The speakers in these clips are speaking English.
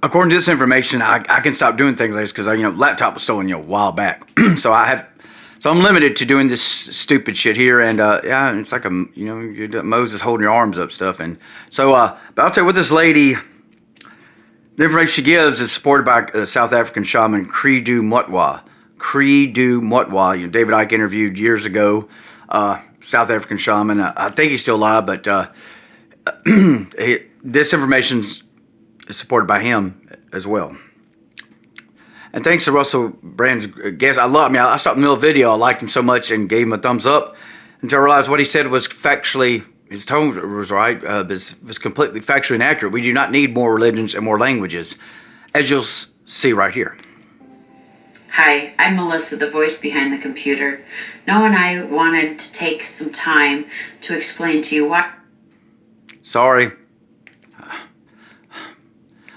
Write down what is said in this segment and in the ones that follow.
according to this information, I can stop doing things like this because laptop was stolen a while back. So I'm limited to doing this stupid shit here, and yeah, it's like Moses holding your arms up stuff, and so but I'll tell you what, this lady, the information she gives is supported by South African shaman Credo Mutwa. Credo Mutwa, David Icke interviewed years ago, South African shaman. I think he's still alive, but this information is supported by him as well. And thanks to Russell Brand's guest. I stopped in the middle of the video. I liked him so much and gave him a thumbs up until I realized what he said was factually, his tone was right, was completely factually inaccurate. We do not need more religions and more languages, as you'll see right here. Hi, I'm Melissa, the voice behind the computer. Noah and I wanted to take some time to explain to you why... Sorry.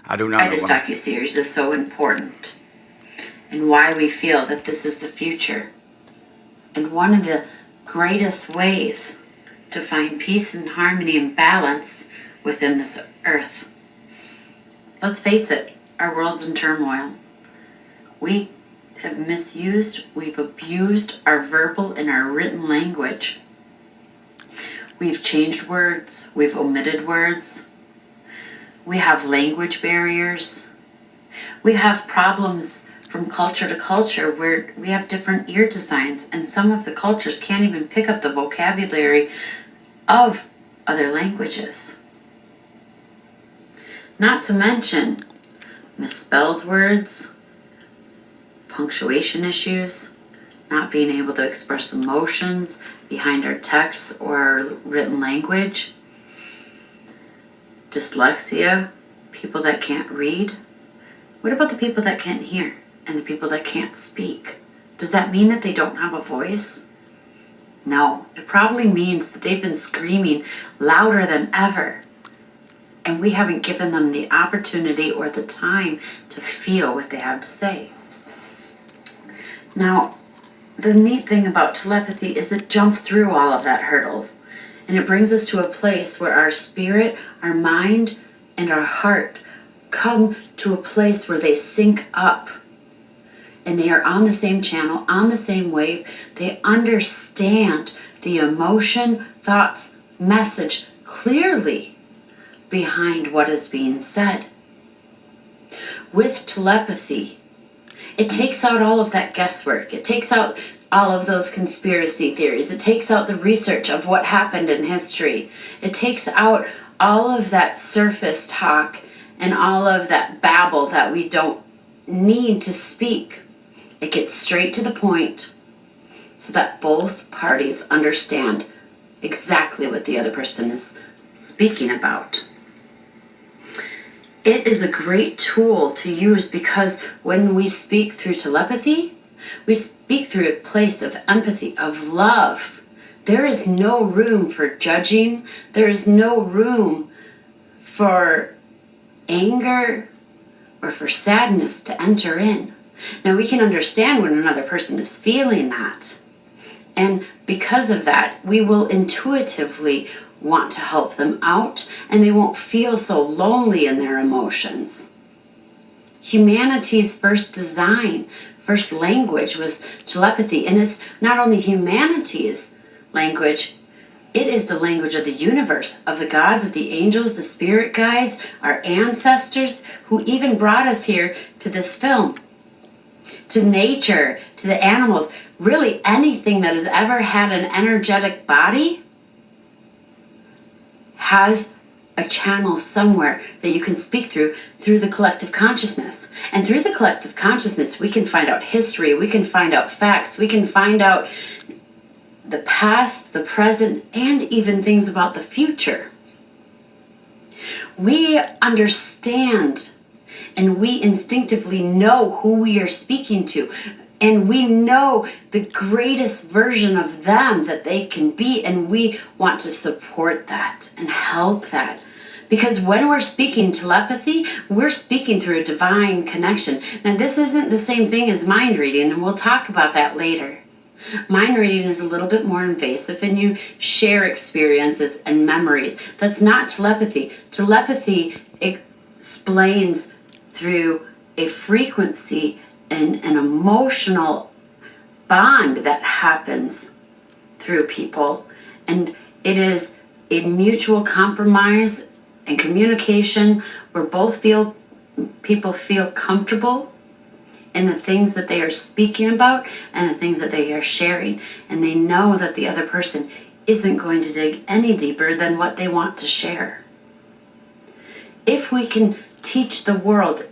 I do not know why this docuseries is so important, and why we feel that this is the future, and one of the greatest ways to find peace and harmony and balance within this earth. Let's face it, our world's in turmoil. We have misused, we've abused our verbal and our written language. We've changed words, we've omitted words. We have language barriers. We have problems from culture to culture where we have different ear designs, and some of the cultures can't even pick up the vocabulary of other languages. Not to mention misspelled words, punctuation issues, not being able to express emotions behind our texts or our written language. Dyslexia, people that can't read. What about the people that can't hear and the people that can't speak? Does that mean that they don't have a voice? No, it probably means that they've been screaming louder than ever, and we haven't given them the opportunity or the time to feel what they have to say. Now, the neat thing about telepathy is it jumps through all of that hurdles. And it brings us to a place where our spirit, our mind, and our heart come to a place where they sync up. And they are on the same channel, on the same wave. They understand the emotion, thoughts, message clearly behind what is being said. With telepathy, it takes out all of that guesswork. It takes out all of those conspiracy theories. It takes out the research of what happened in history. It takes out all of that surface talk and all of that babble that we don't need to speak. It gets straight to the point so that both parties understand exactly what the other person is speaking about. It is a great tool to use because when we speak through telepathy, we speak through a place of empathy, of love. There is no room for judging. There is no room for anger or for sadness to enter in. Now, we can understand when another person is feeling that. And because of that, we will intuitively want to help them out, and they won't feel so lonely in their emotions. Humanity's first design, first language was telepathy, and it's not only humanity's language, it is the language of the universe, of the gods, of the angels, the spirit guides, our ancestors, who even brought us here to this film, to nature, to the animals, really anything that has ever had an energetic body has a channel somewhere that you can speak through the collective consciousness. And through the collective consciousness, we can find out history, we can find out facts, we can find out the past, the present, and even things about the future. We understand and we instinctively know who we are speaking to. And we know the greatest version of them that they can be, and we want to support that and help that. Because when we're speaking telepathy, we're speaking through a divine connection. Now, this isn't the same thing as mind reading, and we'll talk about that later. Mind reading is a little bit more invasive, and you share experiences and memories. That's not telepathy. Telepathy explains through a frequency and an emotional bond that happens through people. And it is a mutual compromise and communication where people feel comfortable in the things that they are speaking about and the things that they are sharing. And they know that the other person isn't going to dig any deeper than what they want to share. If we can teach the world,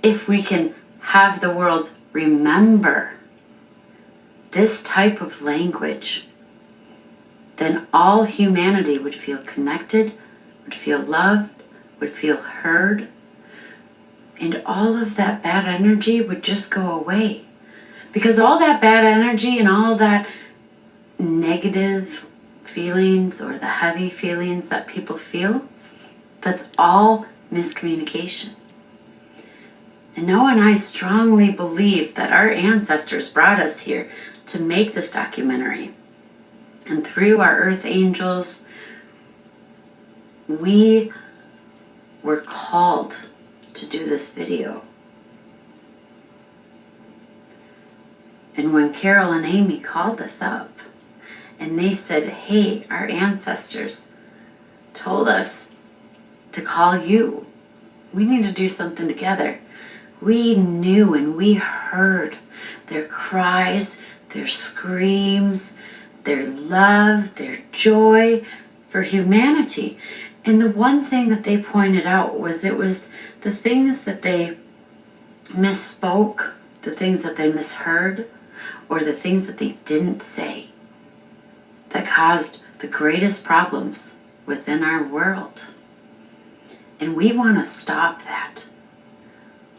if we can have the world remember this type of language, then all humanity would feel connected, would feel loved, would feel heard, and all of that bad energy would just go away. Because all that bad energy and all that negative feelings or the heavy feelings that people feel, that's all miscommunication. And Noah and I strongly believe that our ancestors brought us here to make this documentary. And through our earth angels, we were called to do this video. And when Carol and Amy called us up and they said, hey, our ancestors told us to call you, we need to do something together. We knew and we heard their cries, their screams, their love, their joy for humanity. And the one thing that they pointed out was it was the things that they misspoke, the things that they misheard, or the things that they didn't say that caused the greatest problems within our world. And we want to stop that.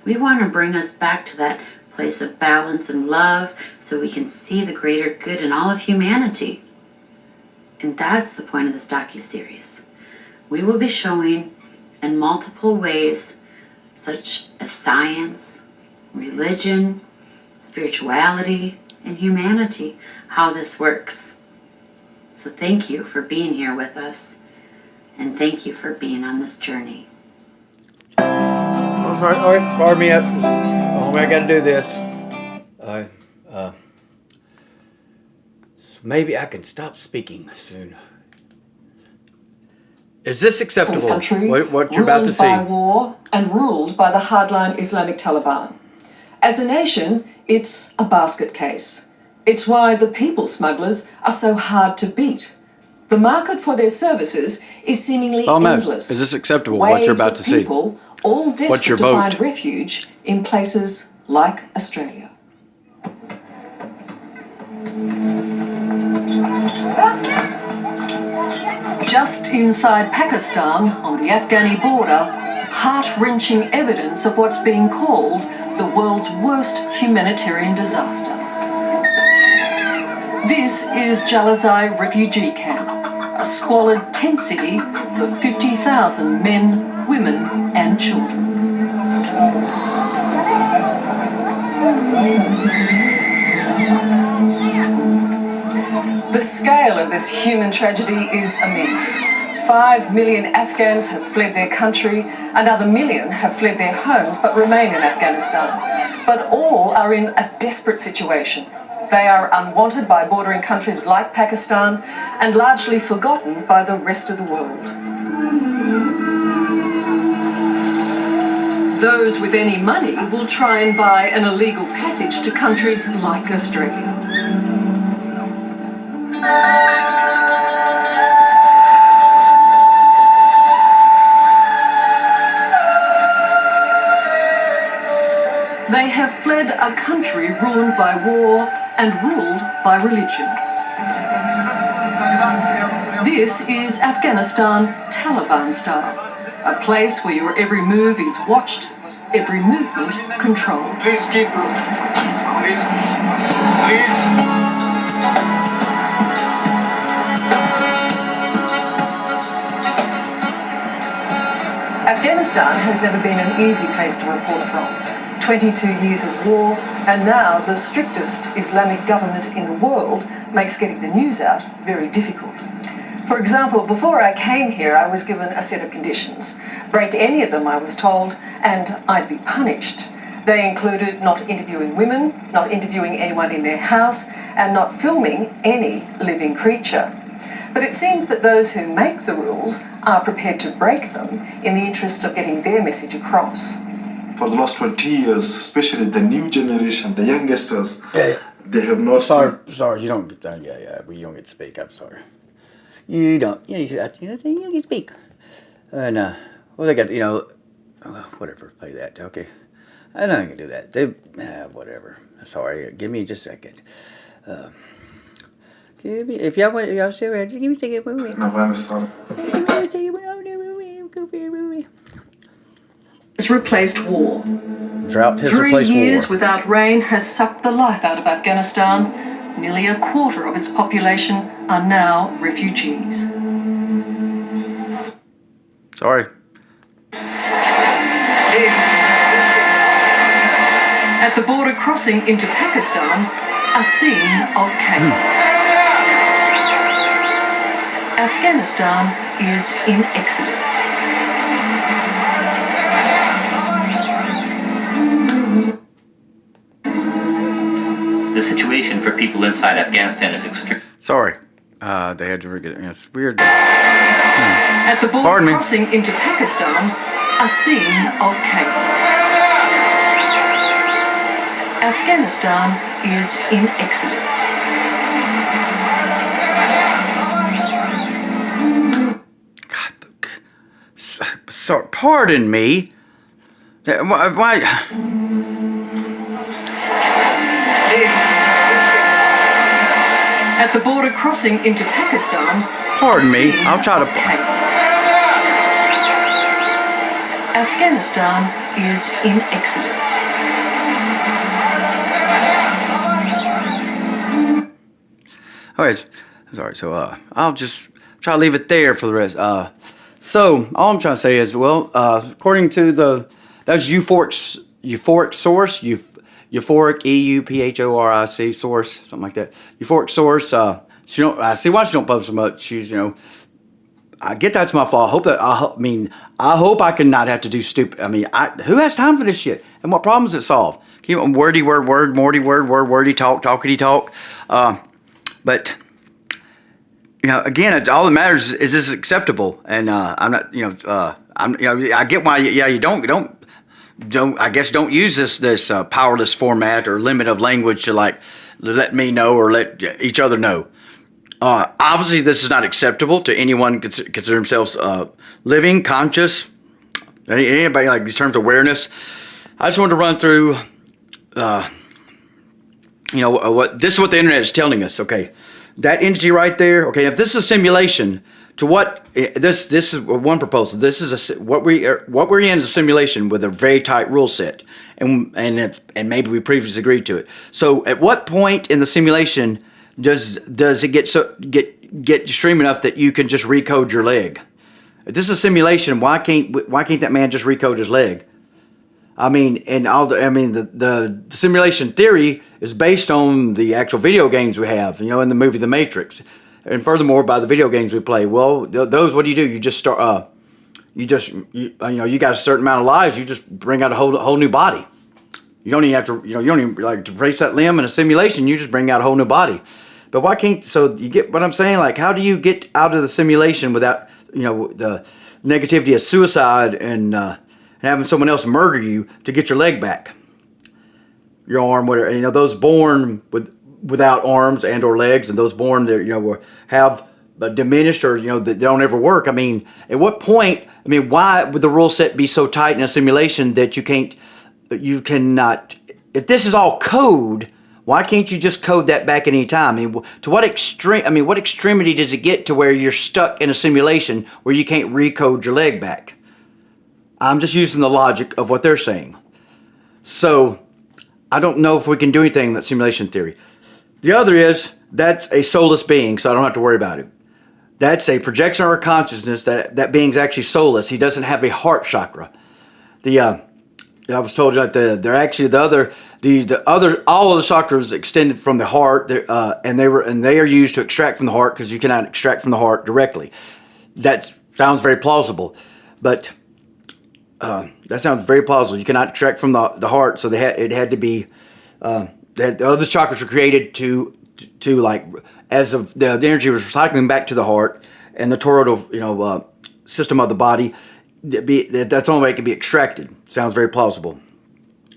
We want to bring us back to that place of balance and love so we can see the greater good in all of humanity. And that's the point of this docuseries. We will be showing in multiple ways, such as science, religion, spirituality, and humanity, how this works. So thank you for being here with us, and thank you for being on this journey. Oh, sorry. All right, pardon me. I got to do this. Maybe I can stop speaking soon. Is this acceptable? This country, What you're about to see? ruled by war and ruled by the hardline Islamic Taliban. As a nation, it's a basket case. It's why the people smugglers are so hard to beat. The market for their services is seemingly endless. Is this acceptable? What you're about to see? People, all desperate to find refuge in places like Australia. Just inside Pakistan, on the Afghani border, heart-wrenching evidence of what's being called the world's worst humanitarian disaster. This is Jalazai refugee camp, a squalid tent city for 50,000 men, women and children. The scale of this human tragedy is immense. 5 million Afghans have fled their country, another million have fled their homes but remain in Afghanistan. But all are in a desperate situation. They are unwanted by bordering countries like Pakistan and largely forgotten by the rest of the world. Those with any money will try and buy an illegal passage to countries like Australia. They have fled a country ruined by war and ruled by religion. This is Afghanistan Taliban style, a place where your every move is watched, every movement controlled. Please keep please. Afghanistan has never been an easy place to report from. 22 years of war, and now the strictest Islamic government in the world makes getting the news out very difficult. For example, before I came here, I was given a set of conditions. Break any of them, I was told, and I'd be punished. They included not interviewing women, not interviewing anyone in their house, and not filming any living creature. But it seems that those who make the rules are prepared to break them in the interest of getting their message across. For the last 20 years, especially the new generation, the youngsters, they have not Sorry, you don't get done. You don't get to speak. I'm sorry. You don't. You don't get to speak. And well, they got whatever. Play that. Okay. I know I can do that. Whatever. Sorry. Give me just a second. If y'all still ready, give me a second. Afghanistan. Has replaced war. Drought has 3 replaced years war. without rain has sucked the life out of Afghanistan. Nearly a quarter of its population are now refugees. Sorry. At the border crossing into Pakistan, a scene of chaos. Afghanistan is in exodus. The situation for people inside Afghanistan is extreme. Sorry. They had to get it. It's weird. At the border Pardon me. crossing into Pakistan, a scene of chaos. Afghanistan is in exodus. Sorry. Pardon me. Why? At the border crossing into Pakistan, Pardon a me. scene I'll try to. of chaos. Afghanistan is in exodus. Okay, sorry. So I'll just try to leave it there for the rest. So all I'm trying to say is, well, according to that's euphoric source, euphoric EUPHORIC source, something like that. Euphoric source. She don't. I see why she don't post so much. She's I get that's my fault. I hope I can not have to do stupid. Who has time for this shit? And what problems it solve? Wordy word, Morty word, wordy talk, talkity talk. But again, all that matters is this acceptable? And I'm not. I get why. You don't. I guess don't use this powerless format or limit of language to let me know or let each other know. Obviously, this is not acceptable to anyone consider themselves living, conscious, anybody like these terms of awareness. I just wanted to run through, this is what the internet is telling us. Okay, that entity right there. Okay, if this is a simulation, to what this is one proposal. This is what we're in is a simulation with a very tight rule set, and maybe we previously agreed to it. So, at what point in the simulation does it get extreme enough that you can just recode your leg? If this is a simulation, why can't that man just recode his leg? The simulation theory is based on the actual video games we have, in the movie The Matrix, and furthermore by the video games we play. Well, those, what do? You just start. You got a certain amount of lives. You just bring out a whole new body. You don't even have to. You don't even to replace that limb in a simulation. You just bring out a whole new body. But why can't? So you get what I'm saying? Like, how do you get out of the simulation without the negativity of suicide and having someone else murder you to get your leg back, your arm, whatever? Those born without arms and or legs, and those born that have diminished or that don't ever work. At what point? Why would the rule set be so tight in a simulation that you cannot? If this is all code, why can't you just code that back at any time? To what extreme? What extremity does it get to where you're stuck in a simulation where you can't recode your leg back? I'm just using the logic of what they're saying. So I don't know if we can do anything in that simulation theory. The other is that's a soulless being, so I don't have to worry about it. That's a projection of our consciousness. That being's actually soulless. He doesn't have a heart chakra. I was told that they're actually all of the chakras extended from the heart, and they are used to extract from the heart because you cannot extract from the heart directly. That sounds very plausible, but That sounds very plausible. You cannot extract from the heart, so it had to be that the other chakras were created to like as the energy was recycling back to the heart and the toroidal system of the body. That's the only way it can be extracted. Sounds very plausible.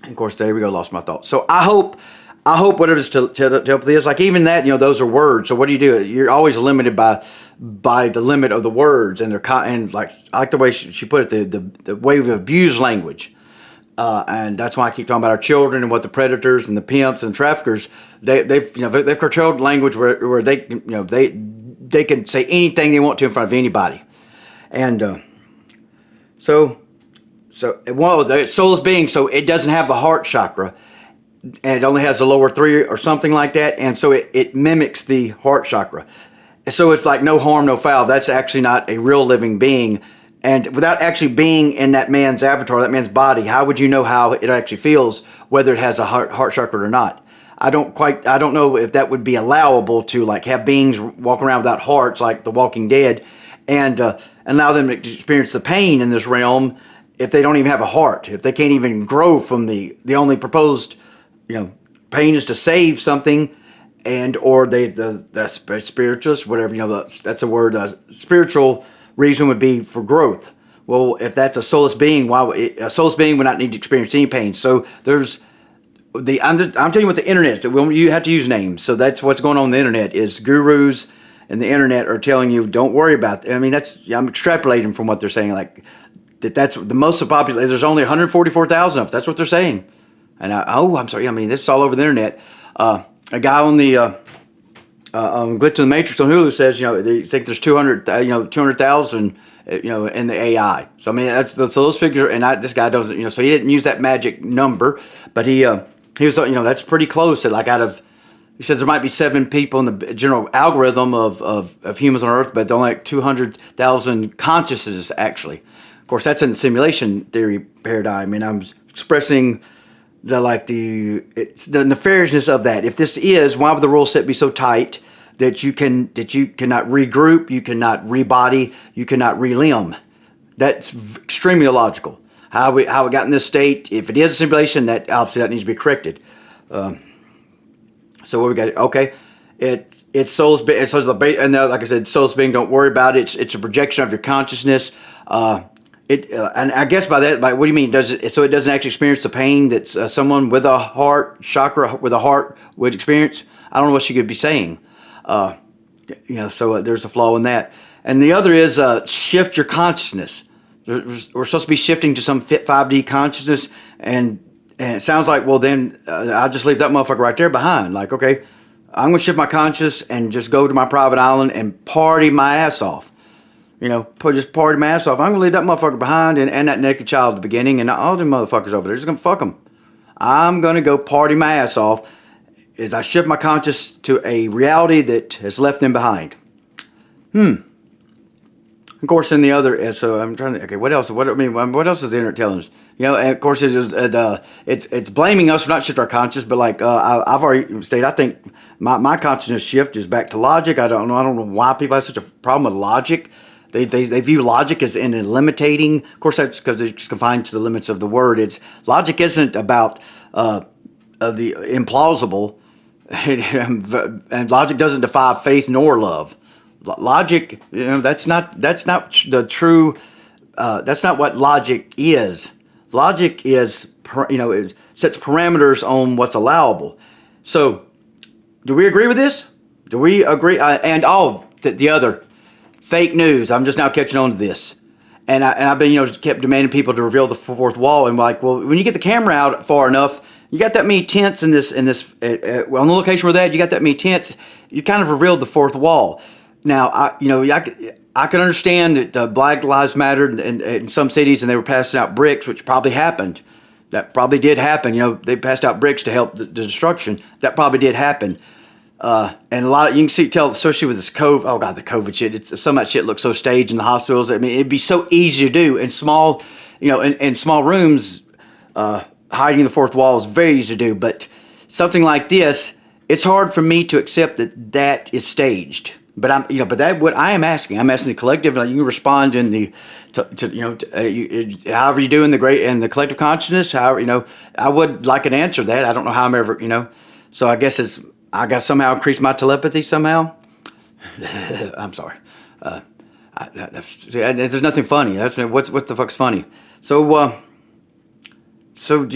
And of course, there we go. Lost my thoughts. So I hope whatever this telepathy is, like even that, those are words. So what do? You're always limited by the limit of the words, and and like I like the way she put it, the way we abuse language. And that's why I keep talking about our children and what the predators and the pimps and traffickers they've curtailed language where they can say anything they want to in front of anybody, and so the soulless being, so it doesn't have the heart chakra, and it only has the lower three or something like that, and so it mimics the heart chakra. So it's like no harm, no foul. That's actually not a real living being. And without actually being in that man's avatar, that man's body, how would you know how it actually feels, whether it has a heart chakra or not? I don't know if that would be allowable to like have beings walk around without hearts like the Walking Dead and allow them to experience the pain in this realm if they don't even have a heart, if they can't even grow from the only proposed, pain is to save something, and or the spiritualist, whatever, that's a word, spiritual reason would be for growth. Well, if that's a soulless being, a soulless being would not need to experience any pain. So there's I'm telling you what the internet is. You have to use names. So that's what's going on the internet is gurus and the internet are telling you don't worry about it. I mean, I'm extrapolating from what they're saying. Like that's the most popular. There's only 144,000 of it. That's what they're saying. And I'm sorry. I mean, this is all over the internet. A guy on the Glitch in the Matrix on Hulu says, they think there's 200,000, in the AI. So I mean, that's those figures, and this guy doesn't, so he didn't use that magic number, but he was, that's pretty close. To he says there might be 7 people in the general algorithm of humans on Earth, but only like 200,000 consciousnesses actually. Of course, that's in the simulation theory paradigm, and I'm expressing it's the nefariousness of that. If this is, why would the rule set be so tight that you cannot regroup, you cannot rebody, you cannot relimb? That's extremely illogical. How it got in this state, if it is a simulation, that obviously that needs to be corrected. So what we got? Okay, it's souls, and like I said, souls being. Don't worry about it. It's a projection of your consciousness. And I guess by that, what do you mean? So it doesn't actually experience the pain that someone with a heart chakra with a heart would experience? I don't know what she could be saying. So there's a flaw in that. And the other is shift your consciousness. We're supposed to be shifting to some 5D consciousness, and it sounds like, well, then I'll just leave that motherfucker right there behind. Like, okay, I'm going to shift my conscious and just go to my private island and party my ass off. Just party my ass off. I'm going to leave that motherfucker behind and that naked child at the beginning and all them motherfuckers over there. Just going to fuck them. I'm going to go party my ass off as I shift my conscious to a reality that has left them behind. Of course, in the other, so I'm trying to, okay, what else? What else is the internet telling us? And of course, it's blaming us for not shifting our conscious, but like I've already stated, I think my consciousness shift is back to logic. I don't know why people have such a problem with logic. They view logic as in limiting. Of course, that's because it's confined to the limits of the word. Logic isn't about the implausible, and logic doesn't defy faith nor love. Logic, that's not the true. That's not what logic is. Logic is, it sets parameters on what's allowable. So, do we agree with this? Do we agree? The other. Fake news. I'm just now catching on to this, and I've been kept demanding people to reveal the fourth wall. And like, well, when you get the camera out far enough, you got that many tents in this on the location where you got that many tents. You kind of revealed the fourth wall. Now I can understand that the Black Lives Matter in some cities, and they were passing out bricks, which probably happened. That probably did happen. They passed out bricks to help the destruction. That probably did happen. And a lot of, you can tell, especially with this COVID, oh God, the COVID shit, some of that shit looks so staged in the hospitals. I mean, it'd be so easy to do in small, in small rooms, hiding the fourth wall is very easy to do, but something like this, it's hard for me to accept that is staged. But I am asking. I'm asking the collective. Like, you can respond in the, however you do in the collective consciousness. However, I would like an answer to that. I don't know how I'm ever, So I guess I got somehow increased my telepathy somehow. I'm sorry. There's nothing funny. What's the fuck's funny? So I don't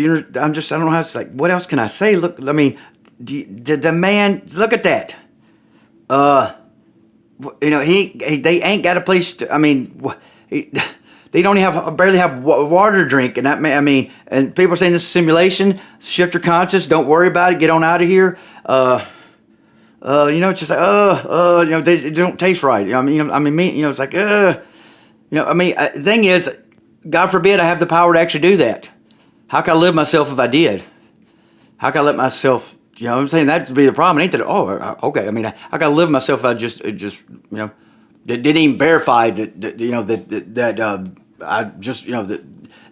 know how to, what else can I say? Look, I mean, did the man, look at that. They ain't got a place to, they don't barely have water to drink. And and people are saying this is simulation, shift your conscious, don't worry about it, get on out of here. It's just like, they don't taste right. It's like, the thing is, God forbid I have the power to actually do that. How can I live myself if I did? How can I let myself, I'm saying that would be the problem. It ain't that, okay. How can I live myself if I just didn't even verify that I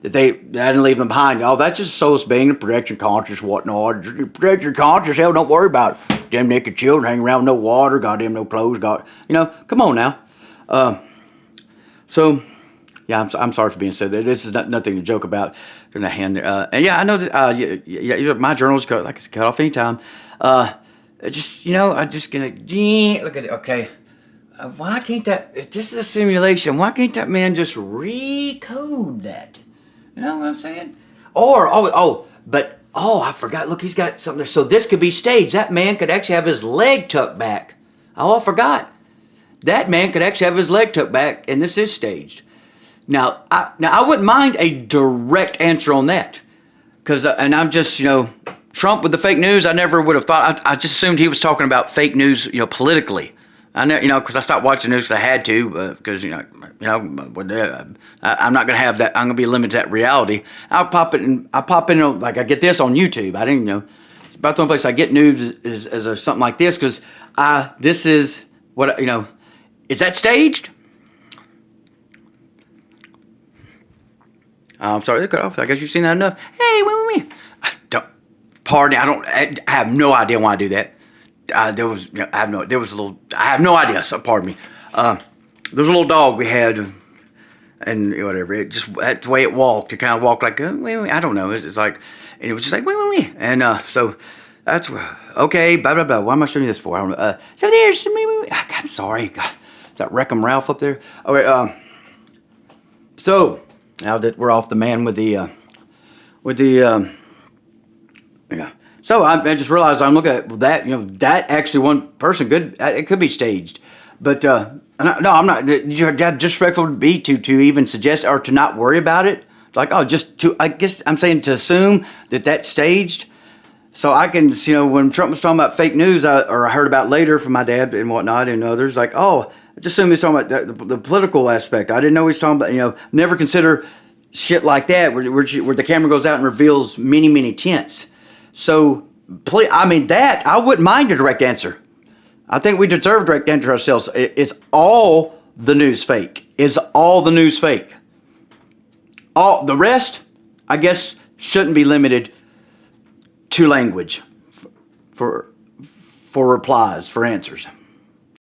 didn't leave them behind. Oh, that's just souls being, protect your conscience, whatnot. Protect your conscience, hell, don't worry about it. Damn naked children hanging around with no water, goddamn no clothes, come on now. Yeah, I'm sorry for being so. This is nothing to joke about. And I know that my journal's cut off anytime. I'm just gonna look at it. Okay, why can't that? If this is a simulation, why can't that man just recode that? You know what I'm saying? I forgot. Look, he's got something there. So this could be staged. That man could actually have his leg tucked back. Oh, I forgot. That man could actually have his leg tucked back, and this is staged. Now I wouldn't mind a direct answer on that, and I'm just, Trump with the fake news. I never would have thought. I just assumed he was talking about fake news, politically. I know, because I stopped watching news because I had to, because I'm not going to have that. I'm going to be limited to that reality. I pop in, like I get this on YouTube. I didn't, it's about the only place I get news is something like this, because this is what, is that staged? I'm sorry, they cut off. I guess you've seen that enough. Hey, I have no idea why I do that. I have no idea. So pardon me. There was a little dog we had, and whatever. That's the way it walked. It kind of walked like, I don't know. It's like, and it was just like, and so that's okay. Blah blah blah. Why am I showing you this for? I don't know. So there's, I'm sorry. God, is that Wreckham Ralph up there? Okay. So. Now that we're off the man with the yeah. So I just realized I'm looking at that, that actually one person it could be staged. But, no, I'm not, you're disrespectful to be to even suggest or to not worry about it. Like, I guess I'm saying to assume that that's staged. So I can, when Trump was talking about fake news, I heard about later from my dad and whatnot and others, like, I just assumed he was talking about the political aspect. I didn't know he was talking about, never consider shit like that where the camera goes out and reveals many, many tints. So, that, I wouldn't mind a direct answer. I think we deserve direct answer ourselves. It's all the news fake. Is all the news fake? All the rest, I guess, shouldn't be limited to language for replies, for answers.